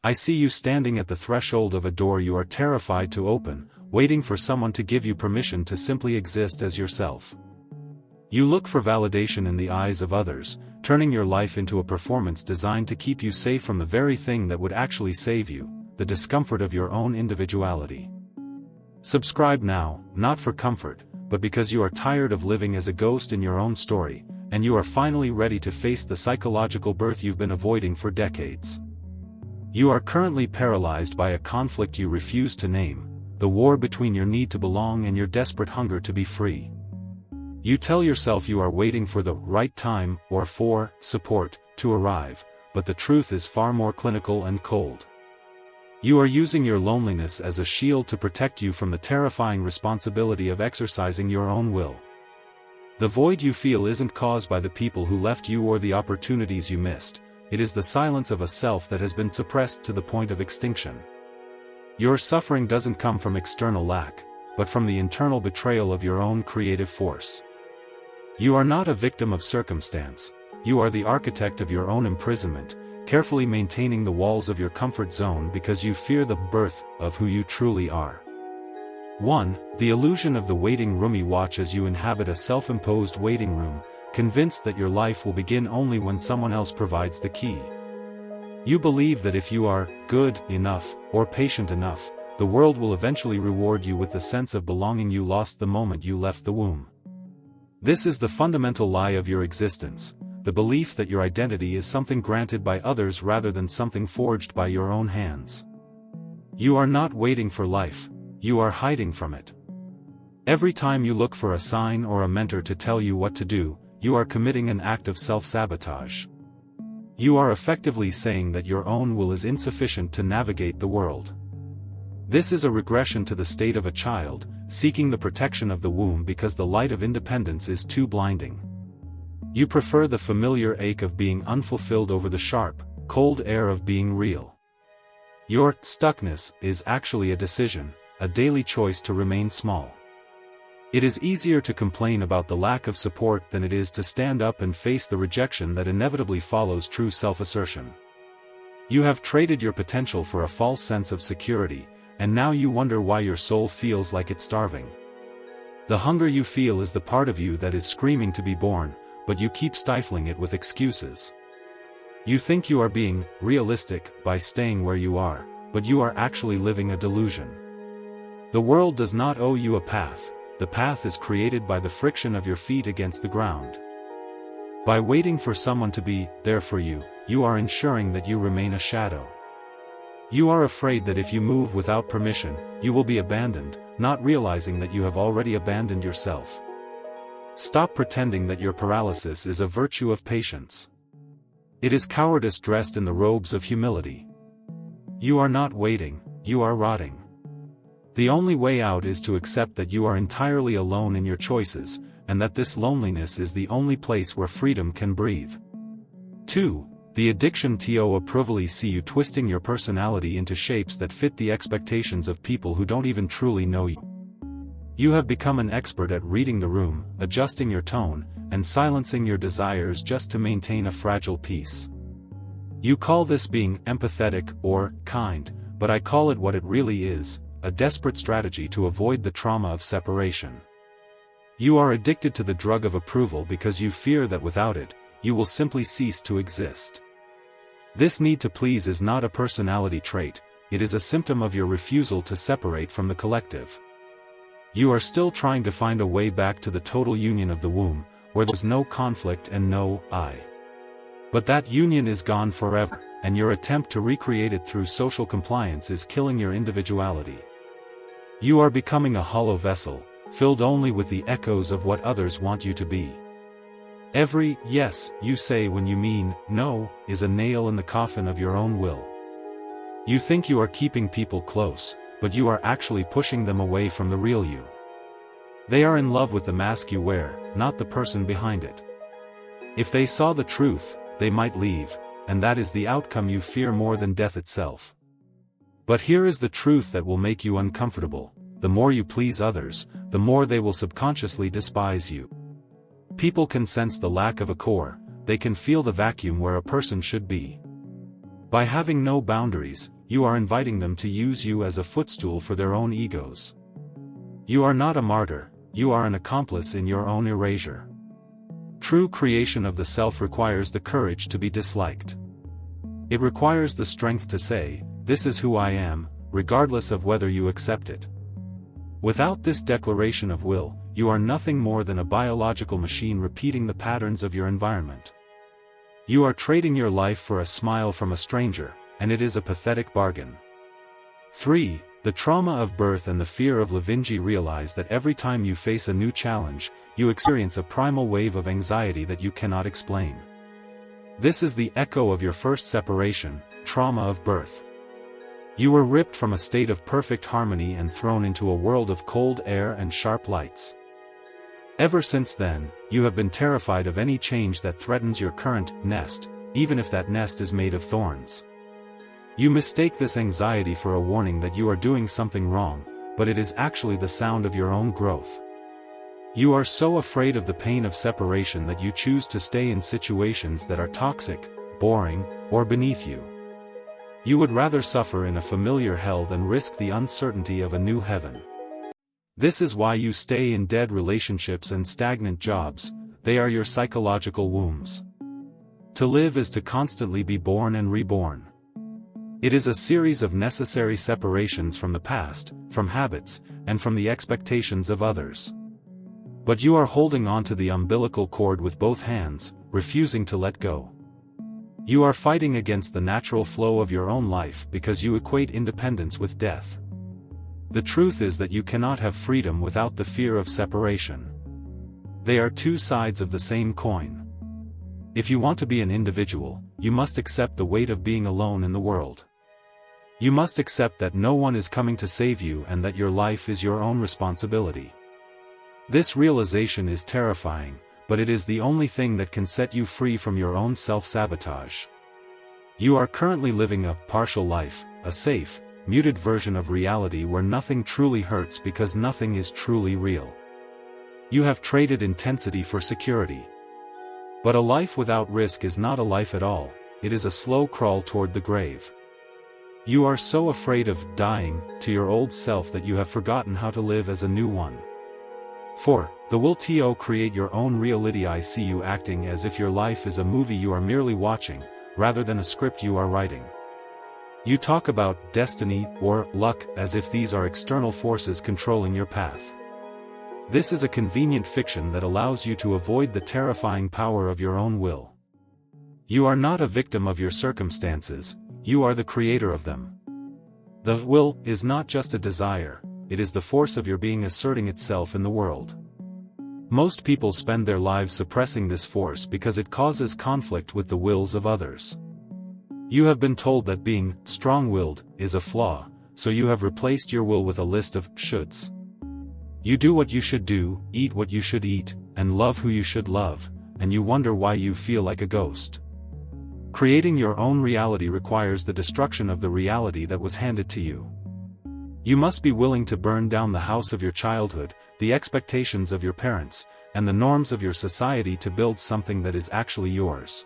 I see you standing at the threshold of a door you are terrified to open, waiting for someone to give you permission to simply exist as yourself. You look for validation in the eyes of others, turning your life into a performance designed to keep you safe from the very thing that would actually save you, the discomfort of your own individuality. Subscribe now, not for comfort, but because you are tired of living as a ghost in your own story, and you are finally ready to face the psychological birth you've been avoiding for decades. You are currently paralyzed by a conflict you refuse to name, the war between your need to belong and your desperate hunger to be free. You tell yourself you are waiting for the right time, or for support, to arrive, but the truth is far more clinical and cold. You are using your loneliness as a shield to protect you from the terrifying responsibility of exercising your own will. The void you feel isn't caused by the people who left you or the opportunities you missed, it is the silence of a self that has been suppressed to the point of extinction. Your suffering doesn't come from external lack, but from the internal betrayal of your own creative force. You are not a victim of circumstance, you are the architect of your own imprisonment, carefully maintaining the walls of your comfort zone because you fear the birth of who you truly are. 1. The illusion of the waiting room. You watch as you inhabit a self-imposed waiting room, convinced that your life will begin only when someone else provides the key. You believe that if you are good enough, or patient enough, the world will eventually reward you with the sense of belonging you lost the moment you left the womb. This is the fundamental lie of your existence, the belief that your identity is something granted by others rather than something forged by your own hands. You are not waiting for life, you are hiding from it. Every time you look for a sign or a mentor to tell you what to do, you are committing an act of self-sabotage. You are effectively saying that your own will is insufficient to navigate the world. This is a regression to the state of a child, seeking the protection of the womb because the light of independence is too blinding. You prefer the familiar ache of being unfulfilled over the sharp, cold air of being real. Your stuckness is actually a decision, a daily choice to remain small. It is easier to complain about the lack of support than it is to stand up and face the rejection that inevitably follows true self-assertion. You have traded your potential for a false sense of security, and now you wonder why your soul feels like it's starving. The hunger you feel is the part of you that is screaming to be born, but you keep stifling it with excuses. You think you are being realistic by staying where you are, but you are actually living a delusion. The world does not owe you a path, the path is created by the friction of your feet against the ground. By waiting for someone to be there for you, you are ensuring that you remain a shadow. You are afraid that if you move without permission, you will be abandoned, not realizing that you have already abandoned yourself. Stop pretending that your paralysis is a virtue of patience. It is cowardice dressed in the robes of humility. You are not waiting, you are rotting. The only way out is to accept that you are entirely alone in your choices, and that this loneliness is the only place where freedom can breathe. 2. The addiction to approvally see you twisting your personality into shapes that fit the expectations of people who don't even truly know you. You have become an expert at reading the room, adjusting your tone, and silencing your desires just to maintain a fragile peace. You call this being empathetic or kind, but I call it what it really is, a desperate strategy to avoid the trauma of separation. You are addicted to the drug of approval because you fear that without it, you will simply cease to exist. This need to please is not a personality trait, it is a symptom of your refusal to separate from the collective. You are still trying to find a way back to the total union of the womb, where there's no conflict and no I. But that union is gone forever, and your attempt to recreate it through social compliance is killing your individuality. You are becoming a hollow vessel, filled only with the echoes of what others want you to be. Every yes you say when you mean no is a nail in the coffin of your own will. You think you are keeping people close, but you are actually pushing them away from the real you. They are in love with the mask you wear, not the person behind it. If they saw the truth, they might leave, and that is the outcome you fear more than death itself. But here is the truth that will make you uncomfortable: the more you please others, the more they will subconsciously despise you. People can sense the lack of a core, they can feel the vacuum where a person should be. By having no boundaries, you are inviting them to use you as a footstool for their own egos. You are not a martyr, you are an accomplice in your own erasure. True creation of the self requires the courage to be disliked. It requires the strength to say, "This is who I am," regardless of whether you accept it. Without this declaration of will, you are nothing more than a biological machine repeating the patterns of your environment. You are trading your life for a smile from a stranger, and it is a pathetic bargain. 3. The trauma of birth and the fear of Levinji realize that every time you face a new challenge, you experience a primal wave of anxiety that you cannot explain. This is the echo of your first separation, trauma of birth. You were ripped from a state of perfect harmony and thrown into a world of cold air and sharp lights. Ever since then, you have been terrified of any change that threatens your current nest, even if that nest is made of thorns. You mistake this anxiety for a warning that you are doing something wrong, but it is actually the sound of your own growth. You are so afraid of the pain of separation that you choose to stay in situations that are toxic, boring, or beneath you. You would rather suffer in a familiar hell than risk the uncertainty of a new heaven. This is why you stay in dead relationships and stagnant jobs. They are your psychological wombs. To live is to constantly be born and reborn. It is a series of necessary separations from the past, from habits, and from the expectations of others. But you are holding on to the umbilical cord with both hands, refusing to let go. You are fighting against the natural flow of your own life because you equate independence with death. The truth is that you cannot have freedom without the fear of separation. They are two sides of the same coin. If you want to be an individual, you must accept the weight of being alone in the world. You must accept that no one is coming to save you and that your life is your own responsibility. This realization is terrifying, but it is the only thing that can set you free from your own self-sabotage. You are currently living a partial life, a safe, muted version of reality where nothing truly hurts because nothing is truly real. You have traded intensity for security. But a life without risk is not a life at all, it is a slow crawl toward the grave. You are so afraid of dying to your old self that you have forgotten how to live as a new one. 4. The will to create your own reality. I see you acting as if your life is a movie you are merely watching, rather than a script you are writing. You talk about destiny or luck as if these are external forces controlling your path. This is a convenient fiction that allows you to avoid the terrifying power of your own will. You are not a victim of your circumstances, you are the creator of them. The will is not just a desire, it is the force of your being asserting itself in the world. Most people spend their lives suppressing this force because it causes conflict with the wills of others. You have been told that being strong-willed is a flaw, so you have replaced your will with a list of shoulds. You do what you should do, eat what you should eat, and love who you should love, and you wonder why you feel like a ghost. Creating your own reality requires the destruction of the reality that was handed to you. You must be willing to burn down the house of your childhood, the expectations of your parents, and the norms of your society to build something that is actually yours.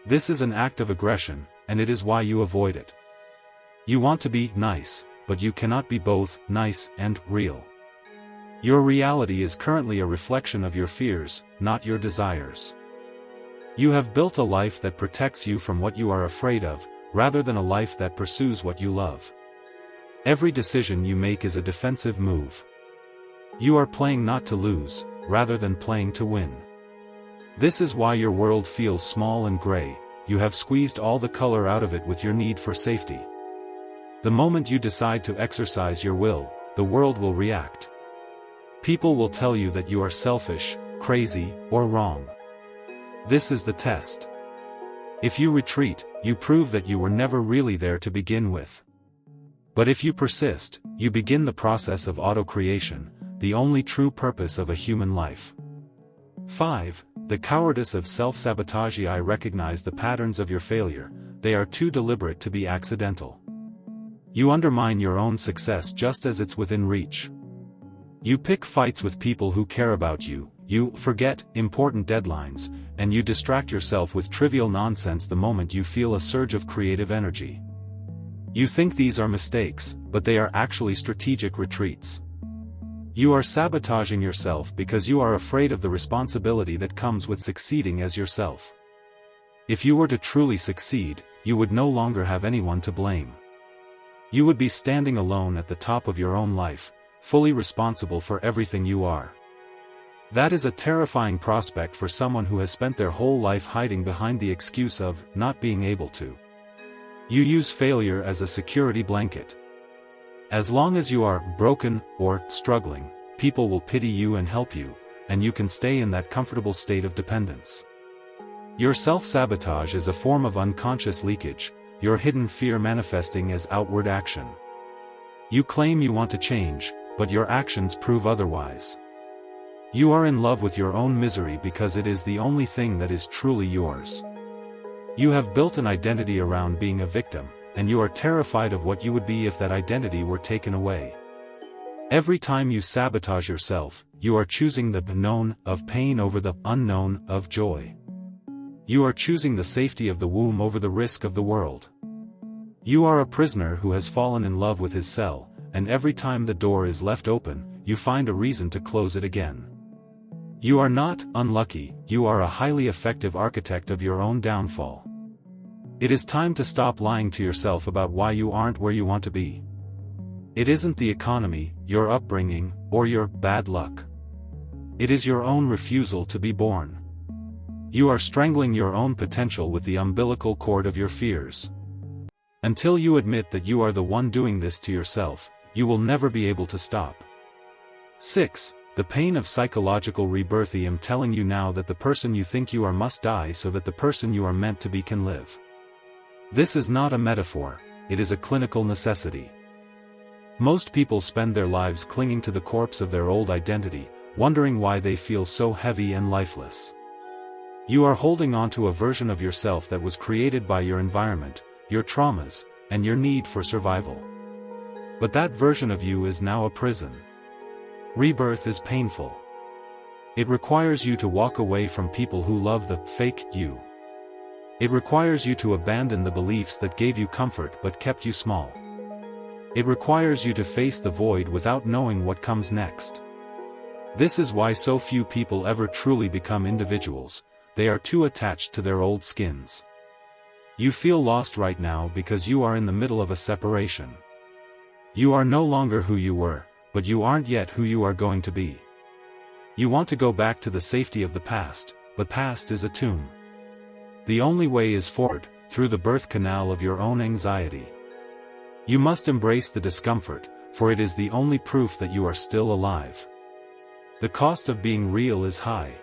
This is an act of aggression, and it is why you avoid it. You want to be nice, but you cannot be both nice and real. Your reality is currently a reflection of your fears, not your desires. You have built a life that protects you from what you are afraid of, rather than a life that pursues what you love. Every decision you make is a defensive move. You are playing not to lose, rather than playing to win. This is why your world feels small and gray. You have squeezed all the color out of it with your need for safety. The moment you decide to exercise your will, the world will react. People will tell you that you are selfish, crazy, or wrong. This is the test. If you retreat, you prove that you were never really there to begin with. But if you persist, you begin the process of auto-creation, the only true purpose of a human life. 5. The cowardice of self-sabotage. I recognize the patterns of your failure, they are too deliberate to be accidental. You undermine your own success just as it's within reach. You pick fights with people who care about you, you forget important deadlines, and you distract yourself with trivial nonsense the moment you feel a surge of creative energy. You think these are mistakes, but they are actually strategic retreats. You are sabotaging yourself because you are afraid of the responsibility that comes with succeeding as yourself. If you were to truly succeed, you would no longer have anyone to blame. You would be standing alone at the top of your own life, fully responsible for everything you are. That is a terrifying prospect for someone who has spent their whole life hiding behind the excuse of not being able to. You use failure as a security blanket. As long as you are broken or struggling, people will pity you and help you, and you can stay in that comfortable state of dependence. Your self-sabotage is a form of unconscious leakage, your hidden fear manifesting as outward action. You claim you want to change, but your actions prove otherwise. You are in love with your own misery because it is the only thing that is truly yours. You have built an identity around being a victim, and you are terrified of what you would be if that identity were taken away. Every time you sabotage yourself, you are choosing the known of pain over the unknown of joy. You are choosing the safety of the womb over the risk of the world. You are a prisoner who has fallen in love with his cell, and every time the door is left open, you find a reason to close it again. You are not unlucky, you are a highly effective architect of your own downfall. It is time to stop lying to yourself about why you aren't where you want to be. It isn't the economy, your upbringing, or your bad luck. It is your own refusal to be born. You are strangling your own potential with the umbilical cord of your fears. Until you admit that you are the one doing this to yourself, you will never be able to stop. 6. The pain of psychological rebirth. I am telling you now that the person you think you are must die so that the person you are meant to be can live. This is not a metaphor, it is a clinical necessity. Most people spend their lives clinging to the corpse of their old identity, wondering why they feel so heavy and lifeless. You are holding on to a version of yourself that was created by your environment, your traumas, and your need for survival. But that version of you is now a prison. Rebirth is painful. It requires you to walk away from people who love the fake you. It requires you to abandon the beliefs that gave you comfort but kept you small. It requires you to face the void without knowing what comes next. This is why so few people ever truly become individuals. They are too attached to their old skins. You feel lost right now because you are in the middle of a separation. You are no longer who you were, but you aren't yet who you are going to be. You want to go back to the safety of the past, but past is a tomb. The only way is forward, through the birth canal of your own anxiety. You must embrace the discomfort, for it is the only proof that you are still alive. The cost of being real is high.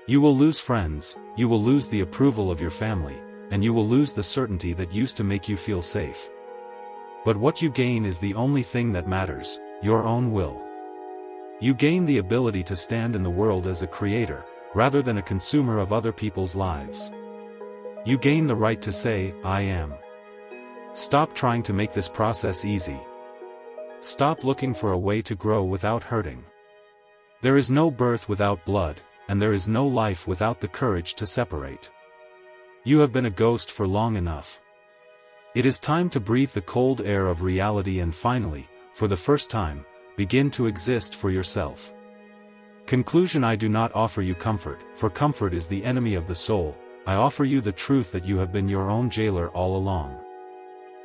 You will lose friends, you will lose the approval of your family, and you will lose the certainty that used to make you feel safe. But what you gain is the only thing that matters, your own will. You gain the ability to stand in the world as a creator, rather than a consumer of other people's lives. You gain the right to say, I am. Stop trying to make this process easy. Stop looking for a way to grow without hurting. There is no birth without blood, and there is no life without the courage to separate. You have been a ghost for long enough. It is time to breathe the cold air of reality and finally, for the first time, begin to exist for yourself. Conclusion: I do not offer you comfort, for comfort is the enemy of the soul. I offer you the truth that you have been your own jailer all along.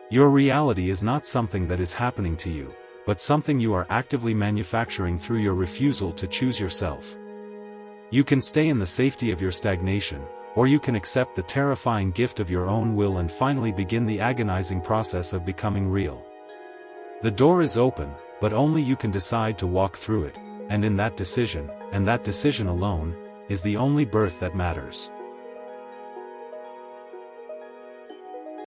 Your reality is not something that is happening to you, but something you are actively manufacturing through your refusal to choose yourself. You can stay in the safety of your stagnation, or you can accept the terrifying gift of your own will and finally begin the agonizing process of becoming real. The door is open, but only you can decide to walk through it, and in that decision, and that decision alone, is the only birth that matters.